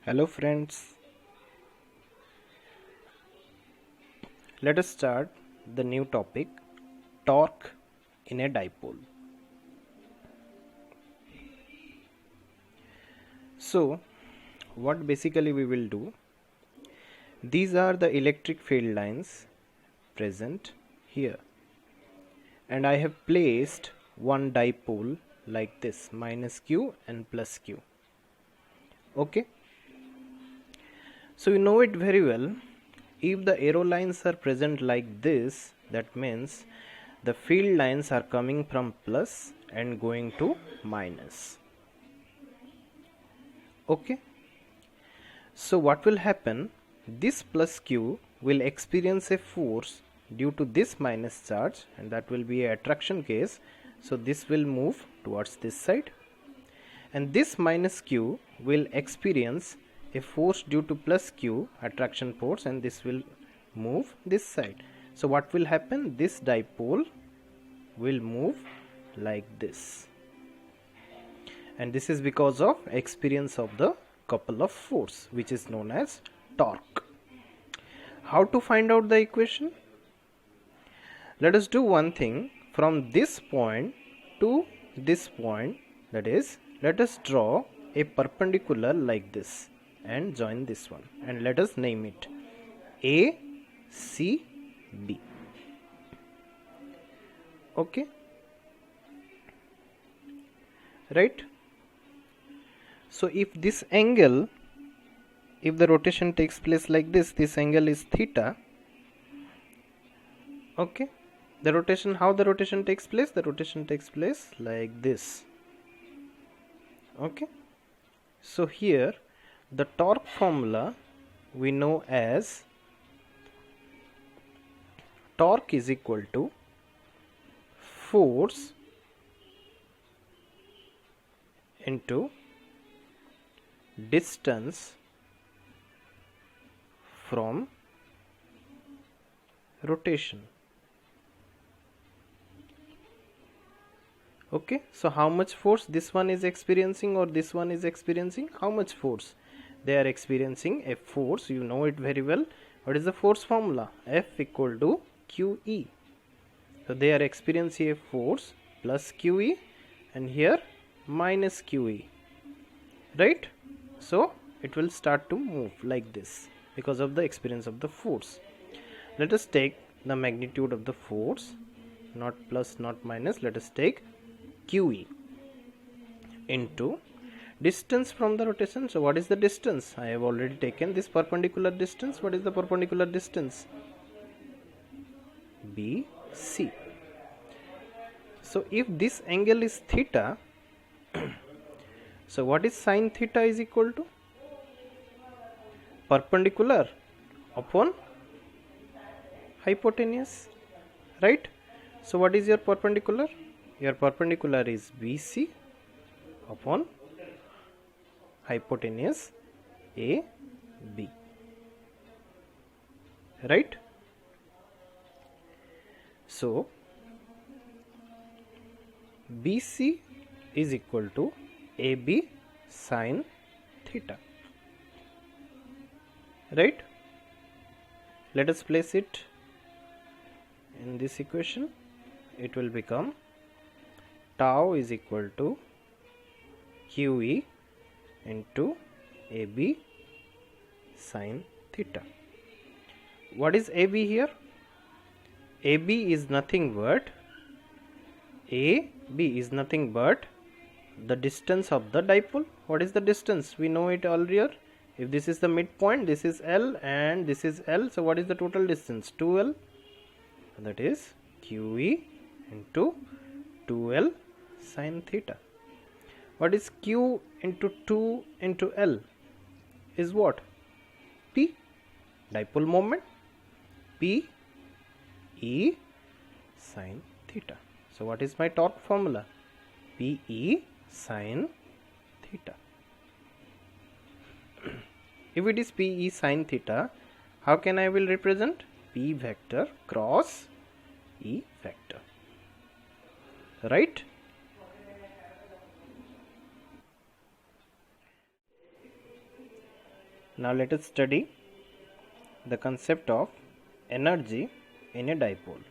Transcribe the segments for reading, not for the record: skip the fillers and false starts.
Hello friends, let us start the new topic, torque in a dipole. So what basically we will do, these are the electric field lines present here, and I have placed one dipole like this, minus q and plus q. Okay, so you know it very well. If the arrow lines are present like this, that means the field lines are coming from plus and going to minus. Okay, so what will happen, this plus q will experience a force due to this minus charge, and that will be an attraction case, so this will move towards this side, and this minus q will experience a force due to plus q attraction force, and this will move this side. So what will happen, this dipole will move like this, and this is because of experience of the couple of force, which is known as torque. How to find out the equation? Let us do one thing. From this point to this point, that is, let us draw a perpendicular like this and join this one, and let us name it A C B. Okay, right? So if this angle, if the rotation takes place like this angle is theta. Okay, the rotation, how the rotation takes place? The rotation takes place like this. Okay, so here the torque formula we know as torque is equal to force into distance from rotation. Okay, so how much force this one is experiencing or this one is experiencing? How much force? They are experiencing a force, you know it very well. What is the force formula? F equal to QE. So they are experiencing a force plus QE, and here minus QE, right? So it will start to move like this because of the experience of the force. Let us take the magnitude of the force, not plus not minus. Let us take QE into distance from the rotation. So what is the distance? I have already taken this perpendicular distance. What is the perpendicular distance? BC. So if this angle is theta, so what is sine theta is equal to? Perpendicular upon hypotenuse, right? So what is your perpendicular? Your perpendicular is BC upon hypotenuse AB, right? So BC is equal to AB sine theta, right? Let us place it in this equation. It will become tau is equal to QE into AB sine theta. What is AB here? AB is nothing but the distance of the dipole. What is the distance? We know it earlier. If this is the midpoint, this is L and this is L. So what is the total distance? 2L. That is QE into 2L sine theta. What is Q into 2 into L? Is what? P, dipole moment. P E sine theta. So what is my torque formula? P E sine theta. If it is P E sine theta, how can I will represent? P vector cross E vector, right? Now let us study the concept of energy in a dipole.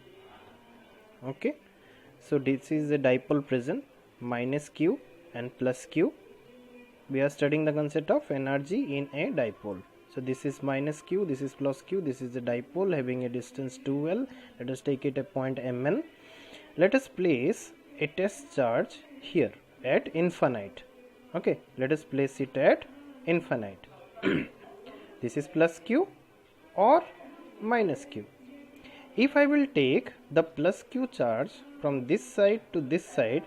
Okay, so this is a dipole present, minus q and plus q. We are studying the concept of energy in a dipole. So this is minus q, this is plus q, this is a dipole having a distance 2l. Let us take it a point mn. Let us place a test charge here at infinite. Okay, let us place it at infinite. This is plus q or minus q. If I will take the plus q charge from this side to this side,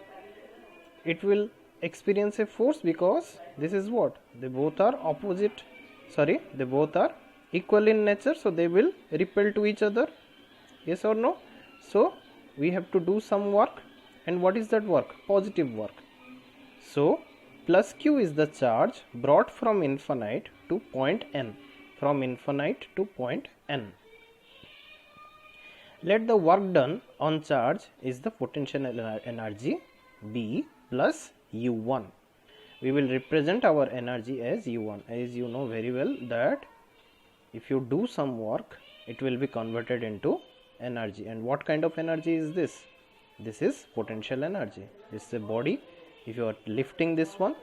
it will experience a force because this is what? They both are opposite. Sorry, they both are equal in nature, so they will repel to each other. Yes or no? So we have to do some work. And what is that work? Positive work. So plus q is the charge brought from infinite to point n. From infinite to point n. Let the work done on charge is the potential energy B plus U1. We will represent our energy as U1. As you know very well that if you do some work, it will be converted into energy. And what kind of energy is this? This is potential energy. This is a body. If you are lifting this one,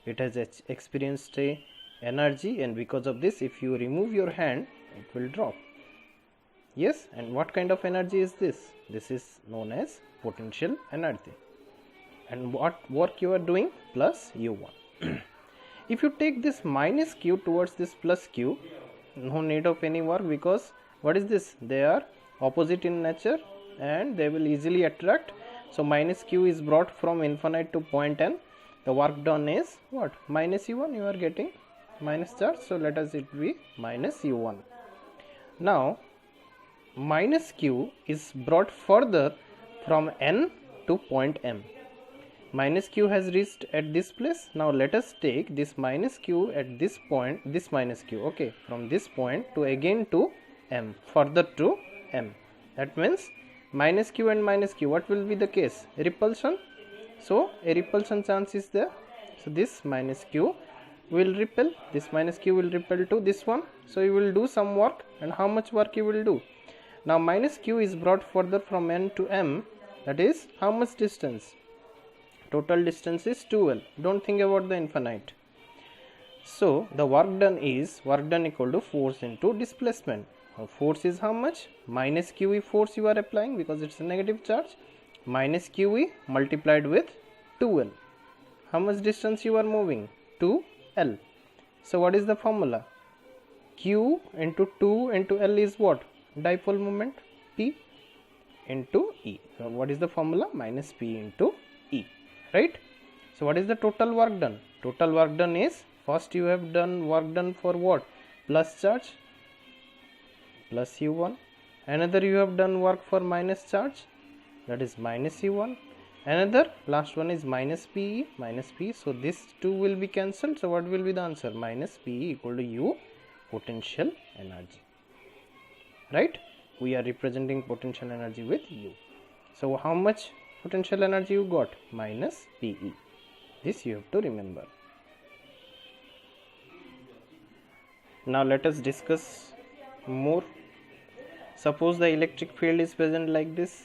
it has experienced a energy, and because of this, if you remove your hand, it will drop. Yes, and what kind of energy is this? This is known as potential energy. And what work you are doing? Plus U1. If you take this minus q towards this plus q, no need of any work, because what is this? They are opposite in nature and they will easily attract. So minus q is brought from infinite to point n. The work done is what? Minus u1. You are getting minus charge. So let us it be minus u1. Now minus q is brought further from n to point m. Minus q has reached at this place. Now let us take this minus q at this point, this minus q, okay, from this point to again to m, further to m. That means minus q and minus q, what will be the case? Repulsion. So a repulsion chance is there. So this minus q will repel, this minus q will repel to this one. So you will do some work, and how much work you will do? Now minus q is brought further from n to m. That is how much distance? Total distance is 2l. Don't think about the infinite. So the work done is equal to force into displacement. Now force is how much? Minus QE force you are applying because it's a negative charge. Minus QE multiplied with 2l. How much distance you are moving? 2l. So what is the formula? Q into 2 into L is what? Dipole moment P into E. So what is the formula? Minus P into E. Right? So what is the total work done? Total work done is, first you have done work done for what? Plus charge, plus U1. Another you have done work for minus charge, that is minus U1. Another, last one is minus PE, minus P. So this 2 will be cancelled. So what will be the answer? Minus PE equal to U, potential energy. Right? We are representing potential energy with U. So how much potential energy you got? Minus PE. This you have to remember. Now let us discuss more. Suppose the electric field is present like this,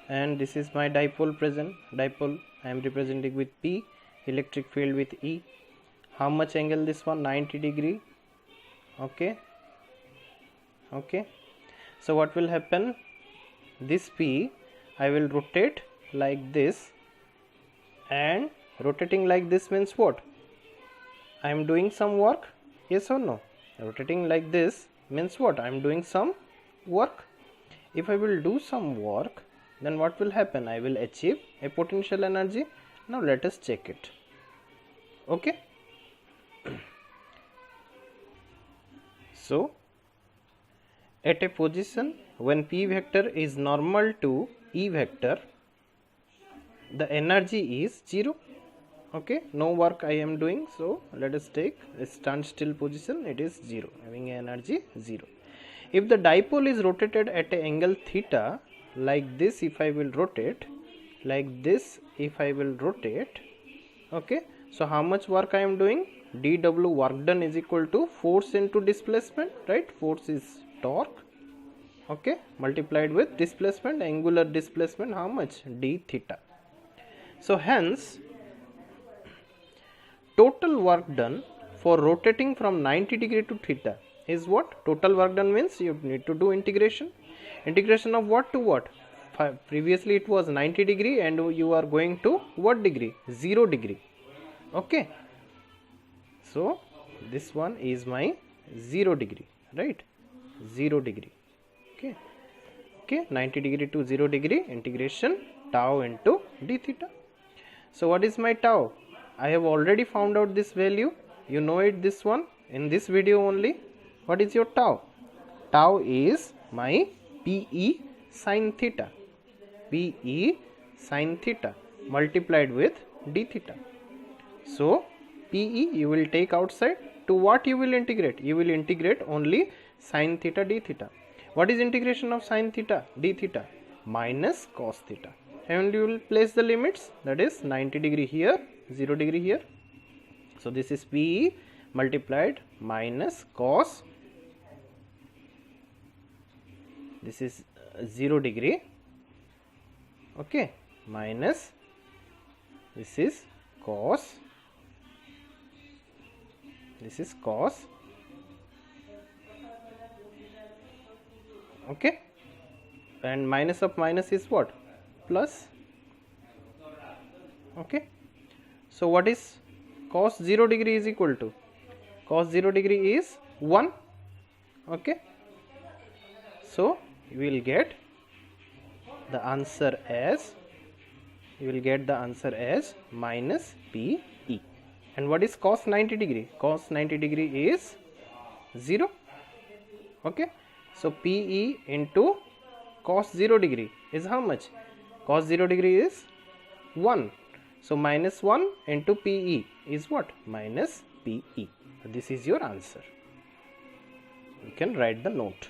and this is my dipole present. Dipole I am representing with P, electric field with E. How much angle this one? 90 degree. Okay. So what will happen? This P I will rotate like this, and rotating like this means what? I am doing some work. Yes or no? Rotating like this means what? I am doing some work. If I will do some work, then what will happen? I will achieve a potential energy. Now let us check it. Okay. So at a position when P vector is normal to E vector, the energy is 0. Okay, no work I am doing. So let us take a standstill position. It is 0, having energy 0. If the dipole is rotated at an angle theta, like this, if I will rotate, like this, if I will rotate, okay, So how much work I am doing? dW work done is equal to force into displacement, right? Force is torque, okay, multiplied with displacement, angular displacement, how much? d theta. So hence total work done for rotating from 90 degree to theta is what? Total work done means you need to do integration. Integration of what to what? Previously it was 90 degree and you are going to what degree? 0 degree. Okay. So this one is my 0 degree, right? 0 degree. Okay. Okay. 90 degree to 0 degree integration tau into d theta. So what is my tau? I have already found out this value. You know it, this one in this video only. What is your tau? Tau is my PE sin theta. PE sin theta multiplied with d theta. So PE you will take outside. To what you will integrate? You will integrate only sin theta d theta. What is integration of sin theta d theta? Minus cos theta. And you will place the limits, that is 90 degree here, 0 degree here. So this is PE multiplied minus cos, this is 0 degree, okay, minus this is cos, this is cos, okay, and minus of minus is what? Plus, okay. So what is cos 0 degree is equal to? Cos 0 degree is 1, okay. So you will get the answer as, minus PE. And what is cos 90 degree? Cos 90 degree is 0, okay. So PE into cos 0 degree is how much? Cos 0 degree is 1. So minus 1 into PE is what? Minus PE. This is your answer. You can write the note.